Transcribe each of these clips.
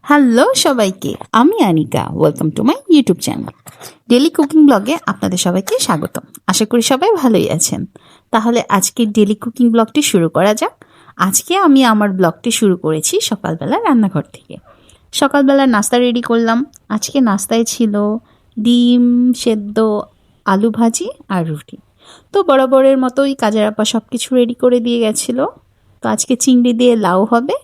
Hello সবাইকে, আমি Anika. Welcome to my YouTube channel daily cooking ব্লগে আপনাদের সবাইকে স্বাগতম। আশা করি সবাই ভালোই আছেন। তাহলে আজকে ডেলি কুকিং ব্লগটি শুরু করা যাক। আজকে আমি আমার ব্লগটি শুরু করেছি সকালবেলা রান্নাঘর থেকে। সকালবেলা নাস্তা রেডি করলাম। আজকে নাস্তায় ছিল ডিম সেদ্ধ, আলু ভাজি আর রুটি। তো বরাবরের মতোই কাজের আপা সব কিছু রেডি করে দিয়ে গেছিলো। তো আজকে চিংড়ি দিয়ে লাউ হবে,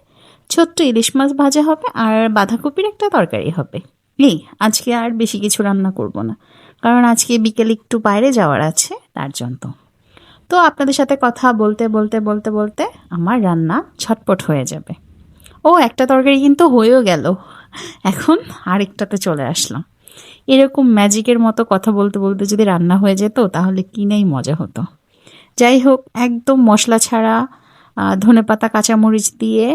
ছোট্ট ইলিশ মাছ ভাজা হবে আর বাঁধাকপির একটা তরকারি হবে। এই আজকে আর বেশি কিছু রান্না করব না, কারণ আজকে বিকেলে একটু বাইরে যাওয়ার আছে তার জন্য। তো আপনাদের সাথে কথা বলতে বলতে বলতে বলতে আমার রান্না ছটপট হয়ে যাবে। ও একটা তরকারি কিন্তু হয়েও গেল, এখন আরেকটাতে চলে আসলাম। এরকম ম্যাজিকের মতো কথা বলতে বলতে যদি রান্না হয়ে যেত তাহলে কিনেই মজা হতো। যাই হোক, একদম মশলা ছাড়া ধনেপাতা কাঁচামরিচ দিয়ে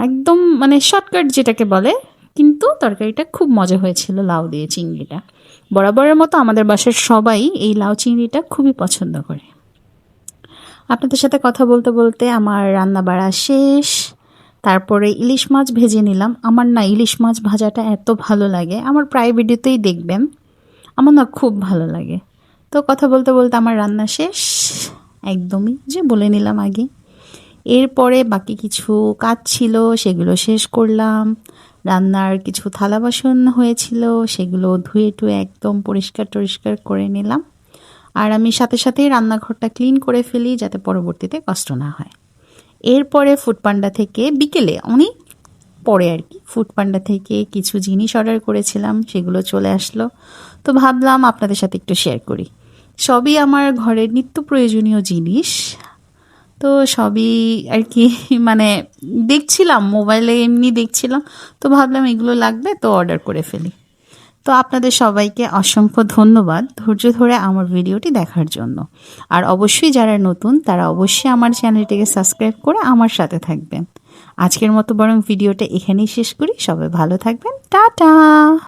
একদম মানে শর্টকাট যেটাকে বলে, কিন্তু তরকারিটা খুব মজা হয়েছিল। লাউ দিয়ে চিংড়িটা বরাবরের মতো আমাদের বাসার সবাই এই লাউ চিংড়িটা খুবই পছন্দ করে। আপনাদের সাথে কথা বলতে বলতে আমার রান্না বাড়া শেষ। তারপরে ইলিশ মাছ ভেজে নিলাম। আমার না ইলিশ মাছ ভাজাটা এত ভালো লাগে, আমার প্রায় ভিডিওতেই দেখবেন, আমার না খুব ভালো লাগে। তো কথা বলতে বলতে আমার রান্না শেষ একদমই, যে বলে নিলাম আগে। এরপরে বাকি কিছু কাজ ছিল, সেগুলো শেষ করলাম। রান্নার কিছু থালা বাসন হয়েছিল, সেগুলো ধুয়ে টুয়ে একদম পরিষ্কার টরিষ্কার করে নিলাম। আর আমি সাথে সাথেই রান্নাঘরটা ক্লিন করে ফেলি, যাতে পরবর্তীতে কষ্ট না হয়। এরপরে ফুডপান্ডা থেকে বিকেলে অনেক পরে আর কি, ফুডপান্ডা থেকে কিছু জিনিস অর্ডার করেছিলাম, সেগুলো চলে আসলো। তো ভাবলাম আপনাদের সাথে একটু শেয়ার করি। সবই আমার ঘরের নিত্য প্রয়োজনীয় জিনিস। তো সবই আর কি মানে দেখছিলাম, মোবাইলে এমনি দেখছিলাম, তো ভাবলাম এগুলো লাগবে, তো অর্ডার করে ফেলি। তো আপনাদের সবাইকে অসংখ্য ধন্যবাদ ধৈর্য ধরে আমার ভিডিওটি দেখার জন্য। আর অবশ্যই যারা নতুন তারা অবশ্যই আমার চ্যানেলটিকে সাবস্ক্রাইব করে আমার সাথে থাকবেন। আজকের মতো বরং ভিডিওটা এখানেই শেষ করি। সবাই ভালো থাকবেন, টাটা।